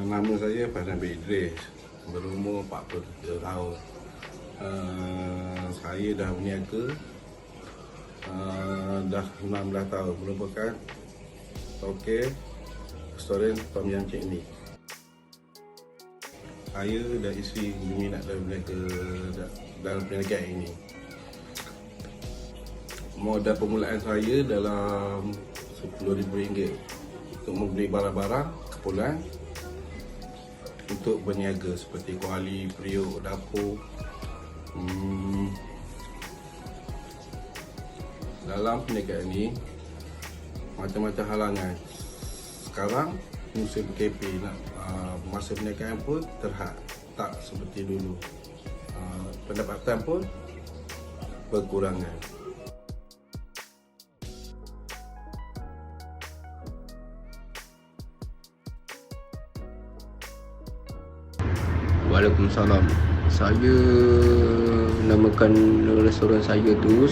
Nama saya Farhan bin Idris, berumur 47 tahun. Saya dah berniaga dah 16 tahun, merupakan tokek restoran Tom Yam Cik Ni. Saya dan isteri berminat dalam perniagaan ini. Modal permulaan saya dalam RM10,000 untuk membeli barang-barang keperluan untuk berniaga seperti kuali, periuk, dapur. Dalam perniagaan ini macam-macam halangan. Sekarang musim PKP, masa perniagaan pun terhad, tak seperti dulu. Pendapatan pun berkurangan. Waalaikumsalam. Saya namakan restoran saya tu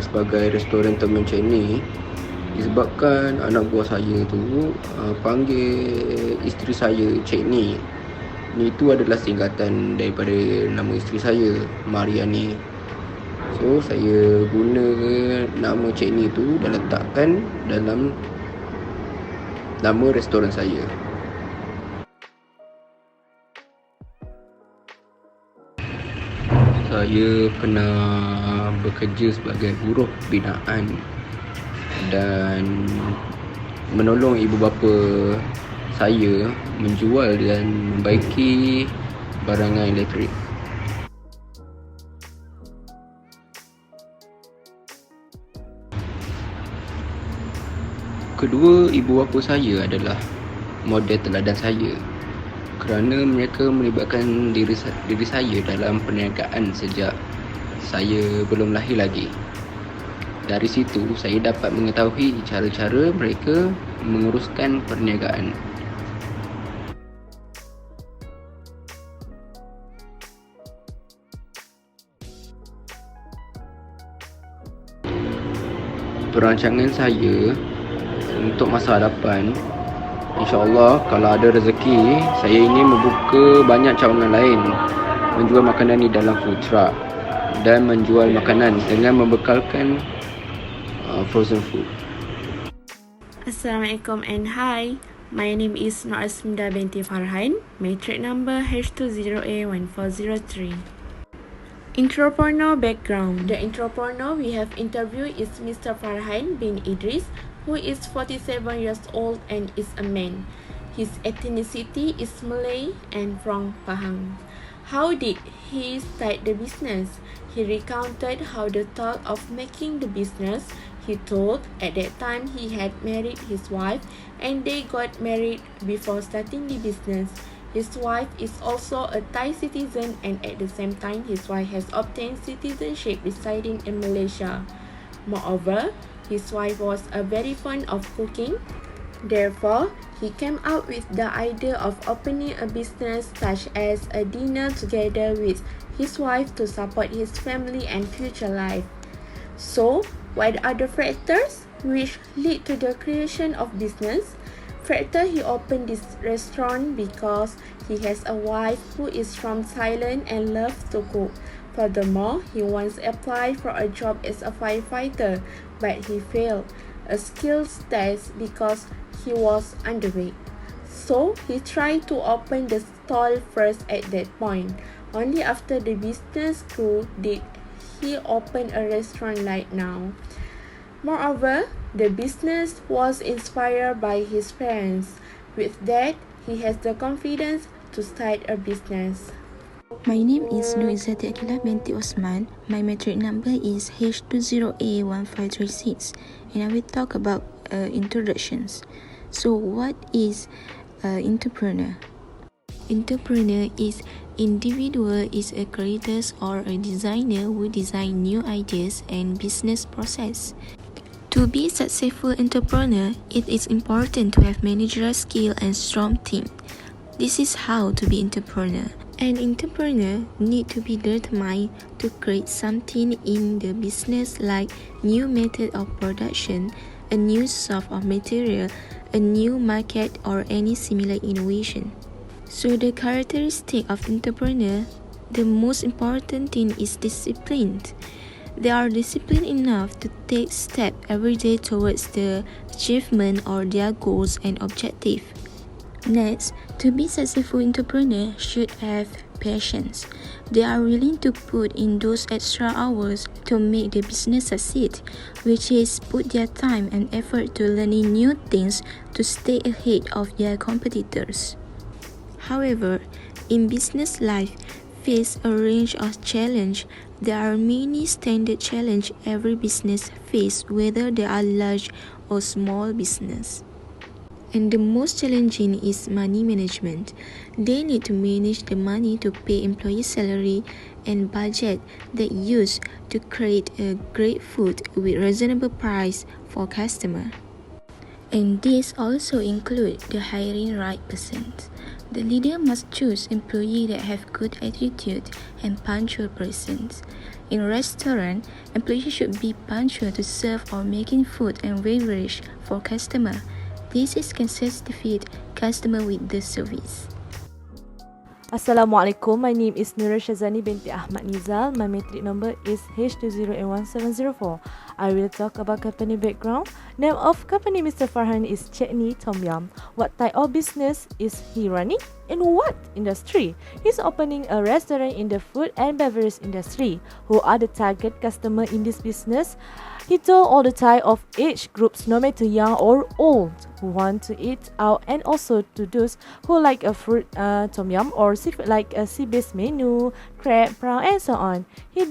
sebagai restoran Tom Yam Cik Ni disebabkan anak buah saya tu panggil isteri saya Cik Ni. Ni tu adalah singkatan daripada nama isteri saya, Mariani. So saya guna nama Cik Ni tu dan letakkan dalam nama restoran saya. Saya pernah bekerja sebagai buruh binaan dan menolong ibu bapa saya menjual dan membaiki barangan elektrik. Kedua ibu bapa saya adalah model teladan saya, kerana mereka melibatkan diri saya dalam perniagaan sejak saya belum lahir lagi. Dari situ saya dapat mengetahui cara-cara mereka menguruskan perniagaan. Perancangan saya untuk masa hadapan, InsyaAllah kalau ada rezeki, saya ingin membuka banyak cawangan lain, menjual makanan ni dalam food truck dan menjual makanan dengan membekalkan frozen food. Assalamualaikum and hi. My name is Nur Asmida binti Farhan. Matric number H20A1403. Entrepreneur background. The entrepreneur we have interviewed is Mr. Farhan bin Idris, who is 47 years old and is a man. His ethnicity is Malay and from Pahang. How did he start the business? He recounted how the thought of making the business. He told at that time he had married his wife and they got married before starting the business. His wife is also a Thai citizen and at the same time his wife has obtained citizenship residing in Malaysia. Moreover, his wife was very fond of cooking. Therefore, he came up with the idea of opening a business such as a dinner together with his wife to support his family and future life. So, what are the factors which lead to the creation of business? Factor, he opened this restaurant because he has a wife who is from Thailand and loves to cook. Furthermore, he once applied for a job as a firefighter, but he failed a skills test because he was underweight. So, he tried to open the stall first at that point. Only after the business grew did he open a restaurant right now. Moreover, the business was inspired by his parents. With that, he has the confidence to start a business. My name is Nuizati Akilah binti Osman. My matric number is H20A1536 and I will talk about introductions. So what is entrepreneur? Entrepreneur is individual is a creator or a designer who design new ideas and business process. To be successful entrepreneur, it is important to have managerial skill and strong team. This is how to be entrepreneur. An entrepreneur need to be determined to create something in the business like new method of production, a new source of material, a new market, or any similar innovation. So the characteristic of entrepreneur, the most important thing is discipline. They are disciplined enough to take steps every day towards the achievement of their goals and objectives. Next, to be successful entrepreneur should have patience. They are willing to put in those extra hours to make the business succeed, which is put their time and effort to learning new things to stay ahead of their competitors. However, in business life, face a range of challenges. There are many standard challenges every business face, whether they are large or small business. And the most challenging is money management. They need to manage the money to pay employee salary and budget they use to create a great food with reasonable price for customer. And this also include the hiring right person. The leader must choose employees that have good attitude and punctual persons. In restaurant, employees should be punctual to serve or making food and beverage for customer. This is can satisfy customer with the service. Assalamualaikum, my name is Nura Shazani binti Ahmad Nizal. My matric number is H20A1704. I will talk about company background. Name of company Mr. Farhan is Chetni Tom Yum. What type of business is he running? In what industry? He's opening a restaurant in the food and beverage industry. Who are the target customer in this business? He told all the type of age groups, no matter young or old, who want to eat out, and also to those who like a fruit tom yum or seafood like a sea-based menu, crab, prawn, and so on. He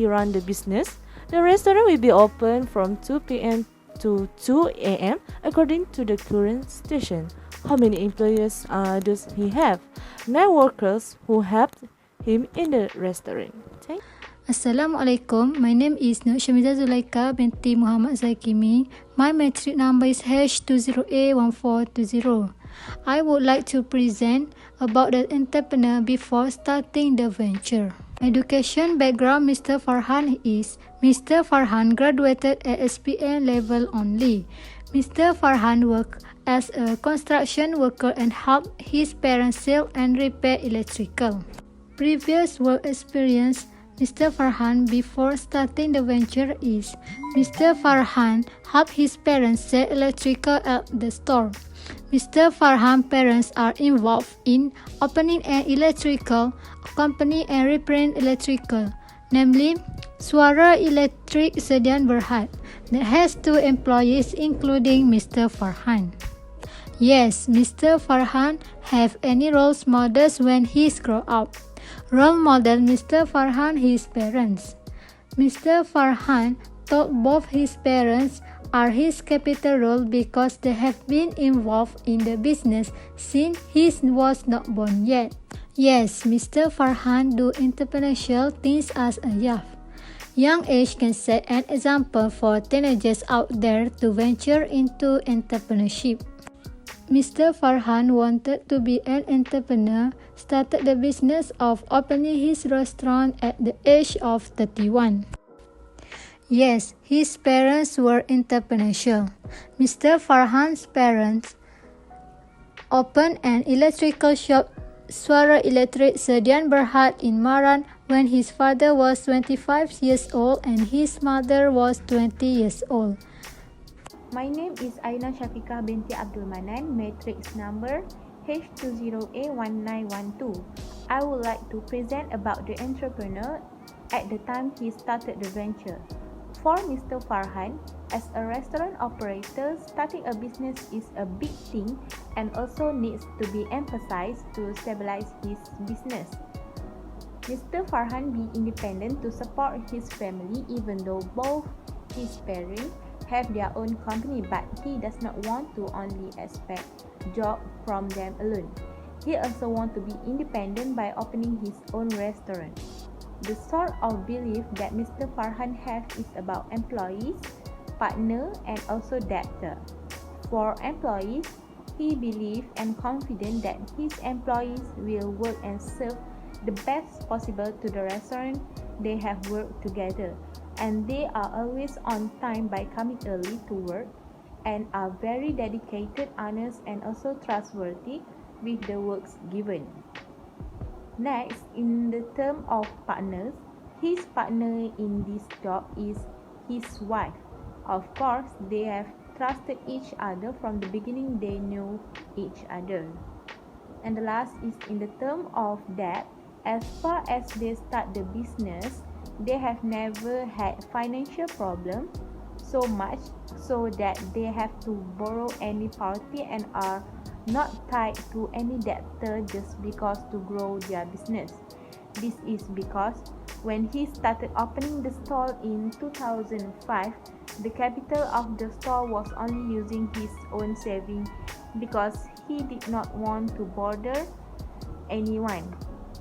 run the business. The restaurant will be open from 2 p.m. to 2 a.m. according to the current station. How many employees does he have? 9 workers who helped him in the restaurant. Thank you. Assalamualaikum. My name is Nur Syamiza Zulaika binti Muhammad Zakimi. My matric number is H20A1420. I would like to present about the entrepreneur before starting the venture. Education background Mr. Farhan is Mr. Farhan graduated at SPM level only. Mr. Farhan worked as a construction worker and helped his parents sell and repair electrical. Previous work experience Mr. Farhan before starting the venture is Mr. Farhan helped his parents sell electrical at the store. Mr. Farhan's parents are involved in opening an electrical company and repairing electrical, namely Suara Electric Sedian Berhad, that has 2 employees including Mr. Farhan. Yes, Mr. Farhan have any role models when he grow up. Role model Mr. Farhan his parents. Mr. Farhan thought both his parents are his capital role because they have been involved in the business since he was not born yet. Yes, Mr. Farhan do entrepreneurial things as a young age can set an example for teenagers out there to venture into entrepreneurship. Mr. Farhan wanted to be an entrepreneur, started the business of opening his restaurant at the age of 31. Yes, his parents were entrepreneurial. Mr. Farhan's parents opened an electrical shop, Suara Electric Sedian Berhad in Maran, when his father was 25 years old and his mother was 20 years old. My name is Aina Syafiqah binti Abdul Manan, matrix number H20A1912. I would like to present about the entrepreneur at the time he started the venture. For Mr. Farhan, as a restaurant operator, starting a business is a big thing and also needs to be emphasized to stabilize his business. Mr. Farhan be independent to support his family even though both his parents have their own company, but he does not want to only expect job from them alone. He also want to be independent by opening his own restaurant. The sort of belief that Mr. Farhan has is about employees, partner, and also debtor. For employees, he believes and confident that his employees will work and serve the best possible to the restaurant they have worked together, and they are always on time by coming early to work. and are very dedicated, honest, and also trustworthy with the works given. Next, in the term of partners, his partner in this job is his wife. Of course, they have trusted each other from the beginning, they know each other. And the last is in the term of debt. As far as they start the business, they have never had financial problem so much so that they have to borrow any party and are not tied to any debtor just because to grow their business. This is because when he started opening the store in 2005, the capital of the store was only using his own saving because he did not want to bother anyone.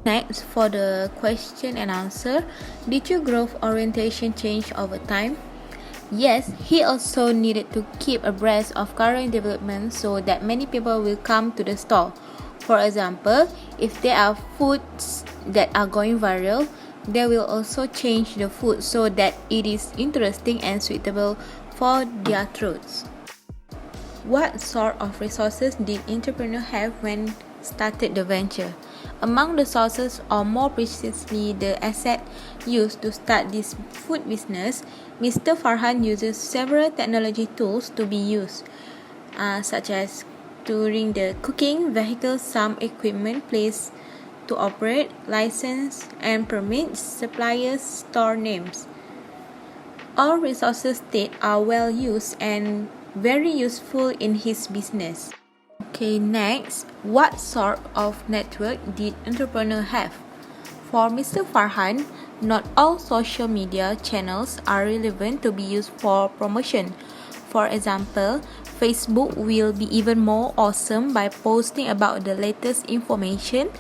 Next, for the question and answer, did your growth orientation change over time? Yes, he also needed to keep abreast of current developments so that many people will come to the store. For example, if there are foods that are going viral, they will also change the food so that it is interesting and suitable for their throats. What sort of resources did entrepreneur have when started the venture? Among the sources, or more precisely the asset used to start this food business, Mr. Farhan uses several technology tools to be used, such as during the cooking vehicle, some equipment placed to operate, license and permits, suppliers, store names. All resources state are well used and very useful in his business. Okay, next, what sort of network did entrepreneur have? For Mr. Farhan, not all social media channels are relevant to be used for promotion. For example, Facebook will be even more awesome by posting about the latest information,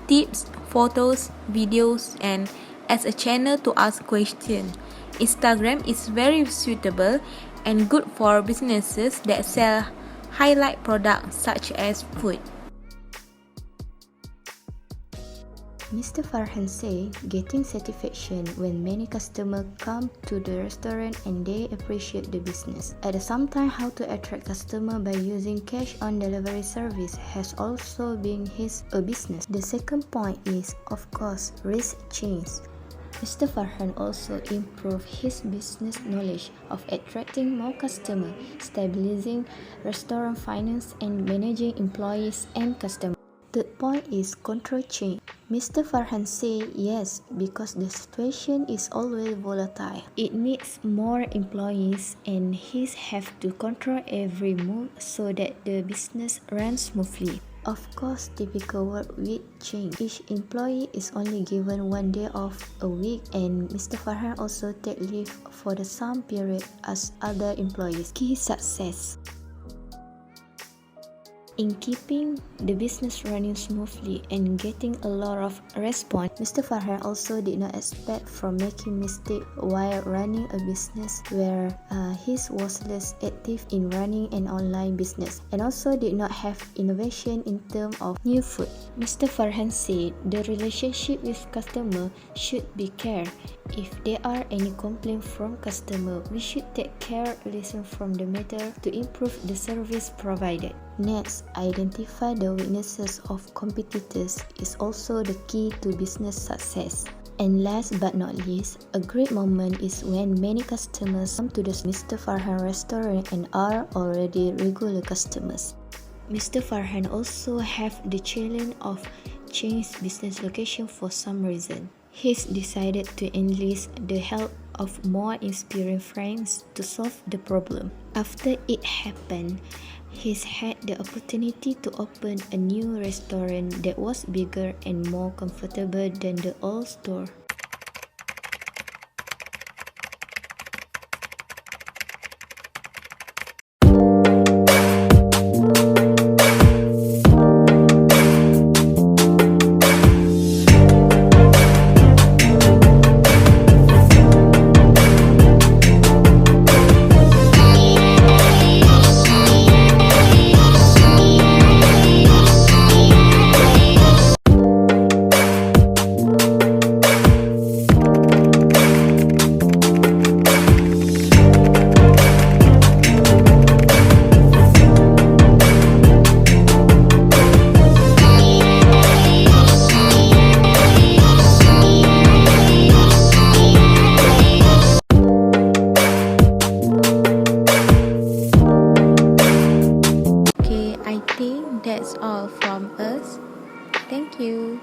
tips, photos, videos, and as a channel to ask questions. Instagram is very suitable and good for businesses that sell highlight products such as food. Mr. Farhan say getting satisfaction when many customers come to the restaurant and they appreciate the business. At the same time, how to attract customer by using cash on delivery service has also been his business. The second point is, of course, risk change. Mr. Farhan also improved his business knowledge of attracting more customers, stabilizing restaurant finance, and managing employees and customers. Third point is control change. Mr. Farhan say yes because the situation is always volatile. It needs more employees and he have to control every move so that the business runs smoothly. Of course, typical work week change. Each employee is only given 1 day off a week and Mr. Farhan also take leave for the same period as other employees. Key success. In keeping the business running smoothly and getting a lot of response, Mr. Farhan also did not expect from making mistakes while running a business where he was less active in running an online business and also did not have innovation in terms of new food. Mr. Farhan said the relationship with customer should be care. If there are any complaints from customer, we should take care, listen from the matter to improve the service provided. Next, identify the weaknesses of competitors is also the key to business success. And last but not least, a great moment is when many customers come to the Mr. Farhan restaurant and are already regular customers. Mr. Farhan also have the challenge of change business location for some reason. He's decided to enlist the help of more experienced friends to solve the problem. After it happened, he's had the opportunity to open a new restaurant that was bigger and more comfortable than the old store. I think that's all from us. Thank you.